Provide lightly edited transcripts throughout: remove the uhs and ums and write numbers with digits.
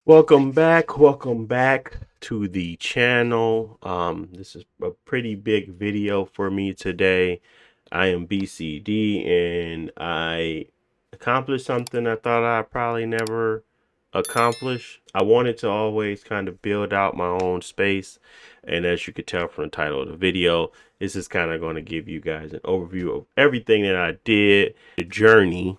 Welcome back to the channel. This is a pretty big video for me today. I am BCD and I accomplished something I thought I'd probably never accomplish. I wanted to always kind of build out my own space, and as you could tell from the title of the video, this is kind of going to give you guys an overview of everything that I did, the journey,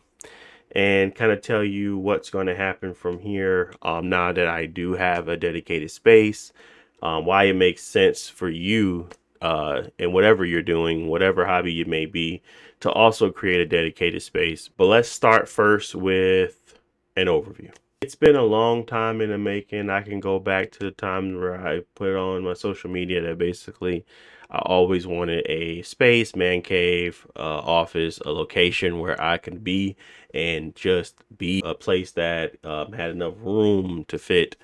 and kind of tell you what's going to happen from here, now that I do have a dedicated space, why it makes sense for you, in whatever you're doing, whatever hobby it may be, to also create a dedicated space. But let's start first with an overview. It's been a long time in the making. I can go back to the time where I put on my social media that basically I always wanted a space, man cave, office, a location where I can be and just be a place that had enough room to fit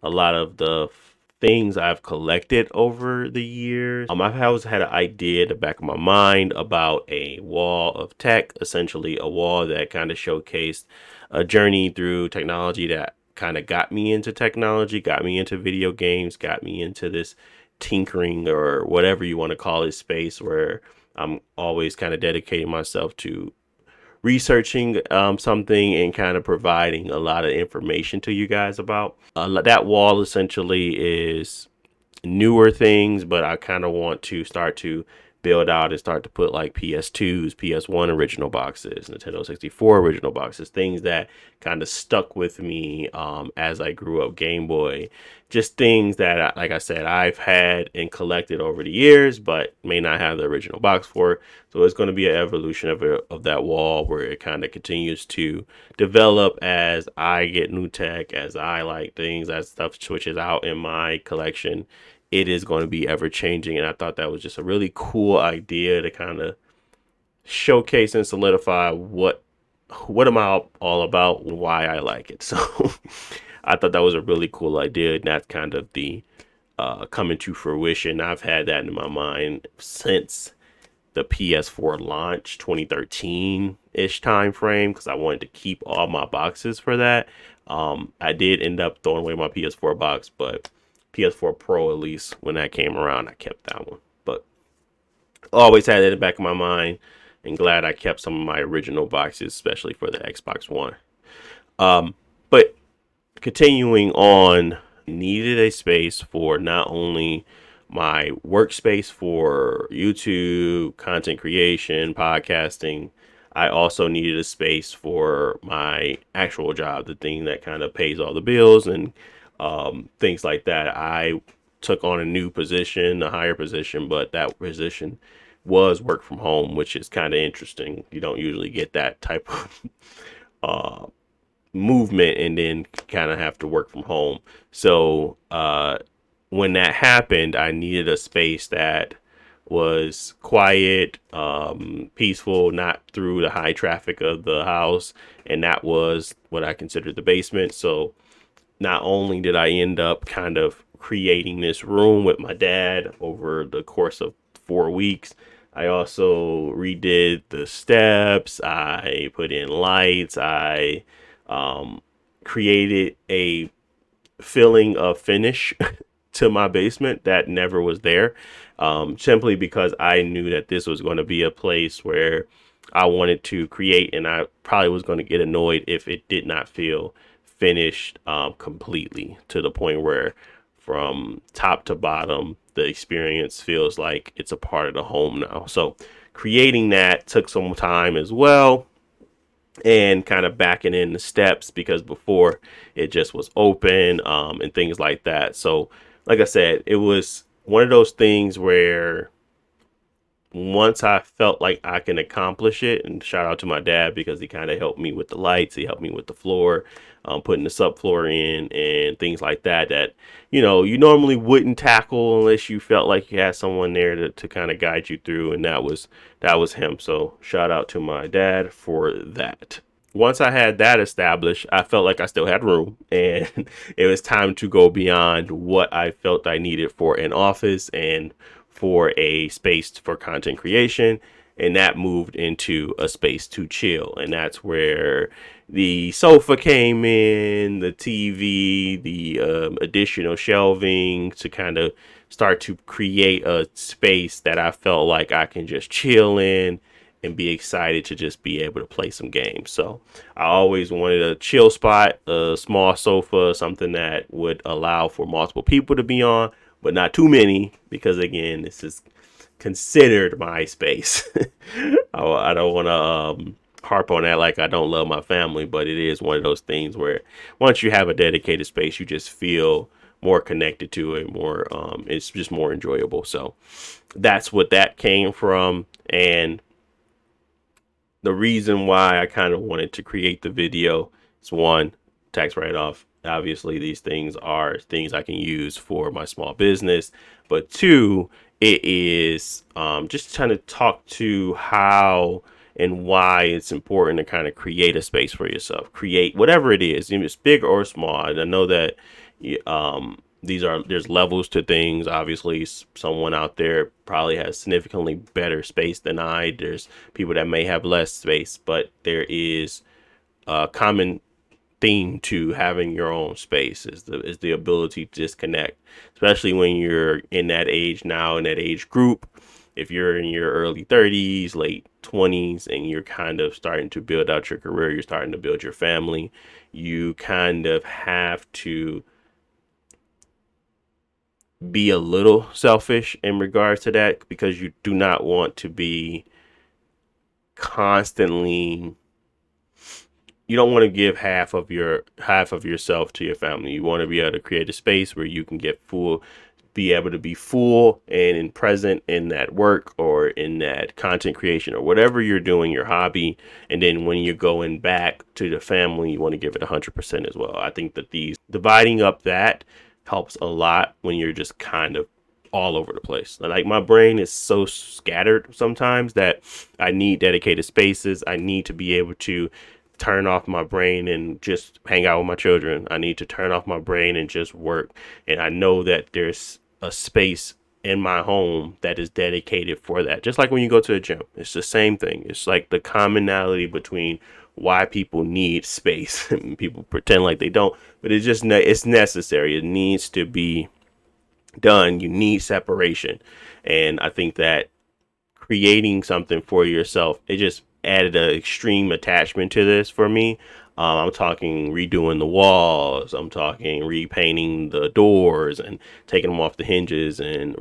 a lot of the things I've collected over the years. I've always had an idea in the back of my mind about a wall of tech, essentially a wall that kind of showcased a journey through technology that kind of got me into technology, got me into video games, got me into this tinkering or whatever you want to call it space where I'm always kind of dedicating myself to researching something and kind of providing a lot of information to you guys about. That wall essentially is newer things, but I kind of want to start to build out and start to put like PS2s, PS1 original boxes, Nintendo 64 original boxes, things that kind of stuck with me as I grew up, Game Boy, just things that, like I said, I've had and collected over the years, but may not have the original box for. So it's going to be an evolution of that wall where it kind of continues to develop as I get new tech, as I like things, as stuff switches out in my collection. It is going to be ever changing, and I thought that was just a really cool idea to kind of showcase and solidify what am I all about and why I like it. So I thought that was a really cool idea, and that's kind of the coming to fruition. I've had that in my mind since the PS4 launch, 2013 ish time frame, because I wanted to keep all my boxes for that. I did end up throwing away my PS4 box, but PS4 Pro, at least when that came around, I kept that one. But I always had it in the back of my mind, and glad I kept some of my original boxes, especially for the Xbox One. But continuing on, needed a space for not only my workspace for YouTube, content creation, podcasting. I also needed a space for my actual job, the thing that kind of pays all the bills and things like that. I took on a new position, a higher position, but that position was work from home, which is kind of interesting. You don't usually get that type of uh, movement and then kind of have to work from home. So when that happened, I needed a space that was quiet, peaceful, not through the high traffic of the house. And that was what I considered the basement. So not only did I end up kind of creating this room with my dad over the course of 4 weeks, I also redid the steps. I put in lights. I created a feeling of finish to my basement that never was there, simply because I knew that this was going to be a place where I wanted to create, and I probably was going to get annoyed if it did not feel finished completely to the point where from top to bottom the experience feels like it's a part of the home now. So creating that took some time as well, and kind of backing in the steps because before it just was open, and things like that. So like I said, it was one of those things where once I felt like I can accomplish it, and shout out to my dad because he kind of helped me with the lights, he helped me with the floor, putting the subfloor in and things like that, that, you normally wouldn't tackle unless you felt like you had someone there to kind of guide you through. And that was him. So shout out to my dad for that. Once I had that established, I felt like I still had room, and it was time to go beyond what I felt I needed for an office and for a space for content creation. and that moved into a space to chill. And that's where the sofa came in, the TV, the additional shelving to kind of start to create a space that I felt like I can just chill in and be excited to just be able to play some games. So I always wanted a chill spot, a small sofa, something that would allow for multiple people to be on, but not too many, because again, this is considered my space. I don't want to harp on that like I don't love my family, but it is one of those things where once you have a dedicated space, you just feel more connected to it, more it's just more enjoyable. So that's what that came from. And the reason why I kind of wanted to create the video is, one, tax write-off. Obviously, these things are things I can use for my small business. But two, it is just trying to talk to how and why it's important to kind of create a space for yourself. Create whatever it is, if it's big or small. And I know that there's levels to things. Obviously, someone out there probably has significantly better space than I. There's people that may have less space, but there is a common theme to having your own space is the ability to disconnect, especially when you're in that age now, in that age group. If you're in your early 30s, late 20s, and you're kind of starting to build out your career, you're starting to build your family, you kind of have to be a little selfish in regards to that, because you do not want to be constantly, you don't want to give half of yourself to your family. You want to be able to create a space where you can be able to be full and present in that work or in that content creation or whatever you're doing, your hobby. And then when you're going back to the family, you want to give it 100% as well. I think that these dividing up that helps a lot when you're just kind of all over the place. Like, my brain is so scattered sometimes that I need dedicated spaces. I need to be able to turn off my brain and just hang out with my children. I need to turn off my brain and just work. And I know that there's a space in my home that is dedicated for that. Just like when you go to the gym, it's the same thing. It's like the commonality between why people need space. People pretend like they don't, but it's necessary. It needs to be done. You need separation. And I think that creating something for yourself, it just added an extreme attachment to this for me. I'm talking redoing the walls. I'm talking repainting the doors and taking them off the hinges and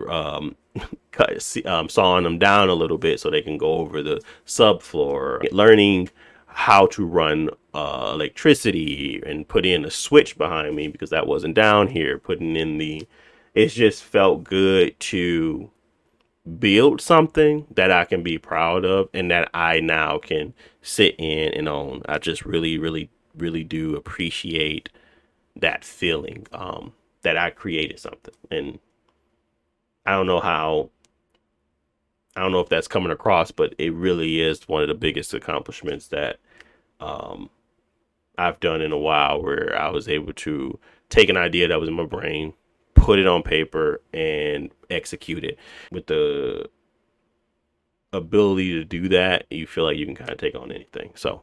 sawing them down a little bit so they can go over the subfloor. Learning how to run electricity and put in a switch behind me because that wasn't down here. It just felt good to build something that I can be proud of and that I now can sit in and own. I just really, really, really do appreciate that feeling that I created something. And I don't know if that's coming across, but it really is one of the biggest accomplishments that I've done in a while, where I was able to take an idea that was in my brain, put it on paper, and execute it. With the ability to do that, you feel like you can kind of take on anything. So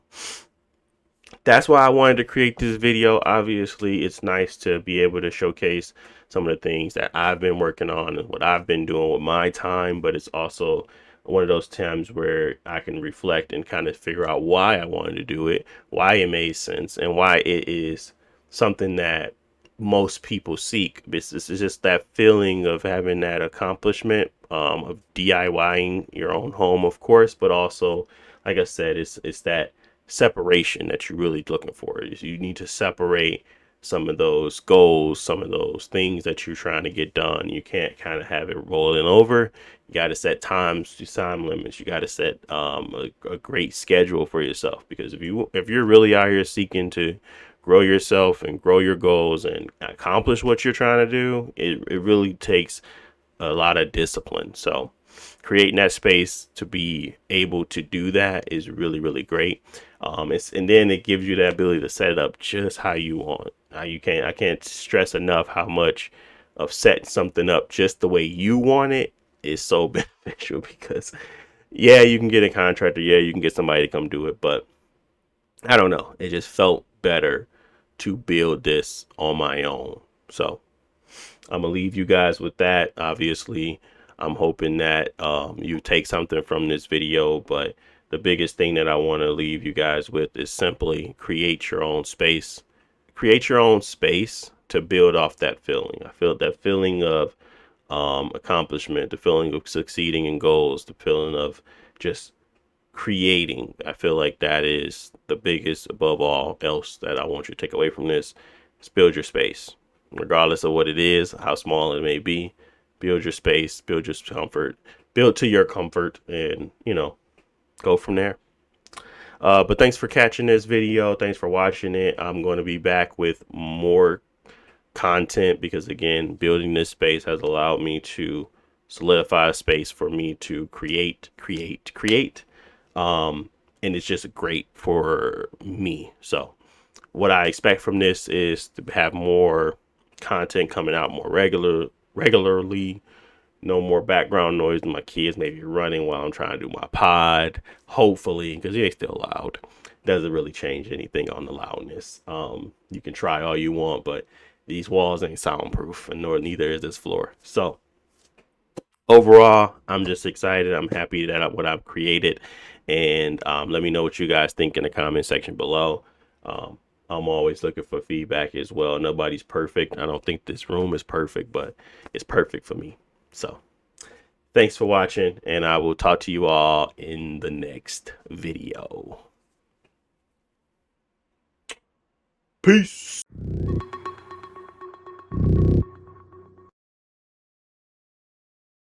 that's why I wanted to create this video. Obviously, it's nice to be able to showcase some of the things that I've been working on and what I've been doing with my time, but it's also one of those times where I can reflect and kind of figure out why I wanted to do it, why it made sense, and why it is something that most people seek. It's just that feeling of having that accomplishment of DIYing your own home, of course, but also, like I said, it's that separation that you're really looking for. You need to separate some of those goals, some of those things that you're trying to get done. You can't kind of have it rolling over. You got to set time limits. You got to set a great schedule for yourself, because if you're really out here seeking to grow yourself and grow your goals and accomplish what you're trying to do, it really takes a lot of discipline. So creating that space to be able to do that is really, really great. And then it gives you the ability to set it up just how you want. I can't stress enough how much of setting something up just the way you want it is so beneficial, because Yeah, you can get a contractor. Yeah, you can get somebody to come do it, but I don't know. It just felt better to build this on my own. So I'm gonna leave you guys with that. Obviously, I'm hoping that you take something from this video, but the biggest thing that I want to leave you guys with is simply create your own space. Create your own space to build off that feeling. I feel that feeling of accomplishment, the feeling of succeeding in goals, the feeling of just creating. I feel like that is the biggest above all else that I want you to take away from this is build your space. Regardless of what it is, how small it may be, build your space, build your comfort, build to your comfort, and go from there. But thanks for catching this video. Thanks for watching it. I'm going to be back with more content because again, building this space has allowed me to solidify a space for me to create. And it's just great for me. So what I expect from this is to have more content coming out more regularly. No more background noise. My kids maybe running while I'm trying to do my pod. Hopefully, because they're still loud. Doesn't really change anything on the loudness. You can try all you want, but these walls ain't soundproof, and neither is this floor. So overall, I'm just excited. I'm happy that what I've created, and let me know what you guys think in the comment section below. I'm always looking for feedback as well. Nobody's perfect. I don't think this room is perfect, but it's perfect for me. So thanks for watching, and I will talk to you all in the next video. Peace.